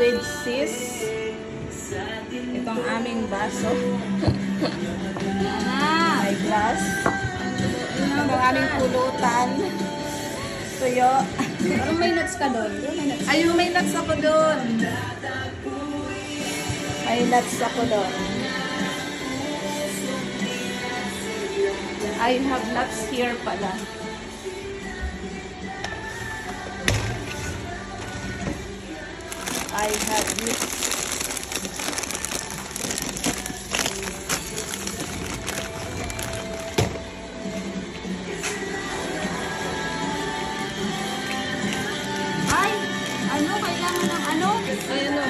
with sis. Ito ang aming baso. May glass. Ito ang aming pulutan. Tuyo. Parang may nuts ka doon. Ayun, may nuts ako doon. May nuts ako doon. I have nuts here pala. I have nuts. Ay! Ano? Kailangan ng ano? Ayun o.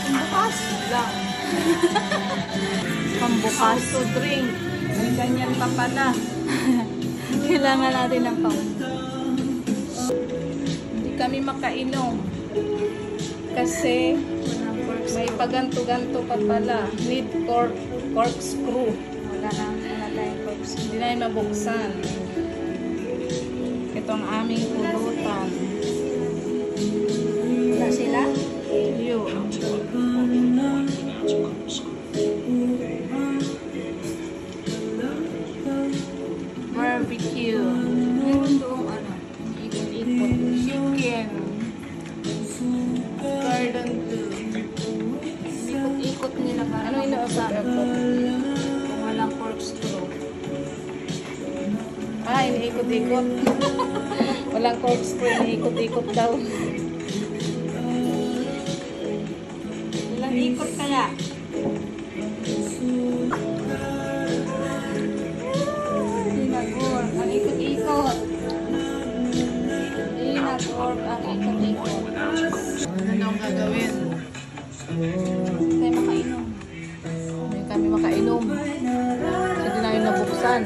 Pambukas lang. Pambukas. To drink. May ganyan pa pala. Kailangan natin ng Hindi kami makainom. Kasi may paganto-ganto pa pala. Need corkscrew. Wala tayong corkscrew. Hindi na yung mabuksan. Ito ang aming pulutan. Wala sila? Yun. Barbecue. Meron doong ano? Ikot-ikot. Chicken. Garden too. Ikot-ikot nila para Ano inaasap? kung walang corkscrew. Iniikot-ikot. Walang corkscrew, iniikot-ikot daw. Ilang ikot kaya? Inagor. Ang ikot-ikot. Inagor. Ang ikot-ikot. Ano ang gagawin? Tayo makainom. Hindi kami makainom. Hindi na yung nabuksan.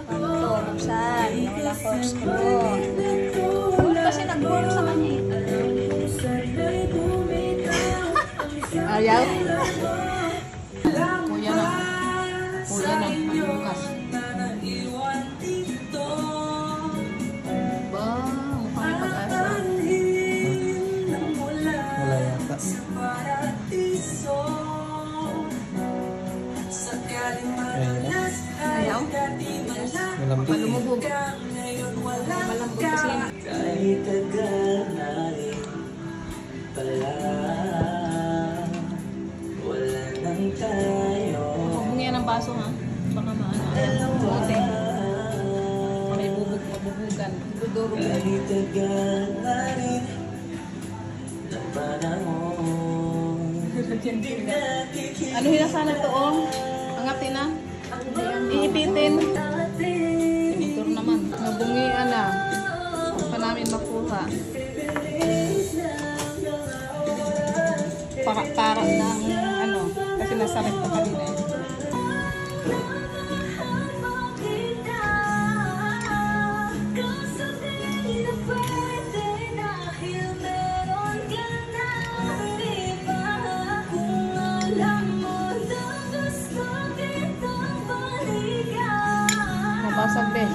Ito, buksan. Wala corkscrew. Siguro kasi nag-work sa kanya ito. Ayaw? Kuya na. Kuya na. Bukas. Ba, mukhang pag-asa. Wala yata. Ayaw? Malambot eh. Lumubog. Malambot kasi yun. Kahit tagal na rin pala, wala nang tayo. Huwag mo yan ang baso ha. Baka maano. Bote. May bubog, mabubugan. Duduro. Kahit tagal na rin ng panahon. Ano hinasana ito oh? Angatin na. Iipitin. Pinitur naman. Nabungian na. Pa namin makuha. Para ng ano. Kasi nasarap pa kanina eh. Mabasag din.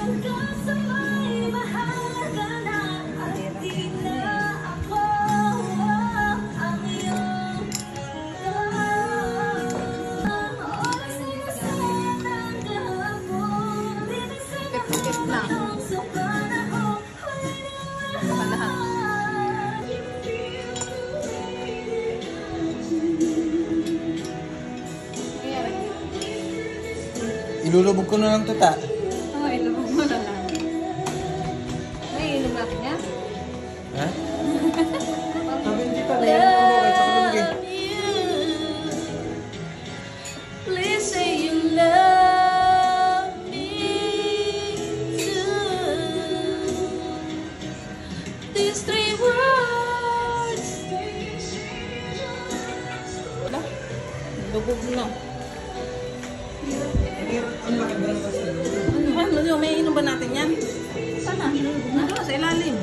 Kit-kit lang. Palahan. Ilulubog ko na lang ito ta. Oo, ilubog mo na lang. May ilubog niya? Ha? Sabi hindi pa na yan. Ano kahit sa kalunggi. Please say you love me too. These three words. Wala. Lubog na. Ang laki ba ng kasi? Ano, may inom ba natin yan? Sana? Ano, sa ilalim.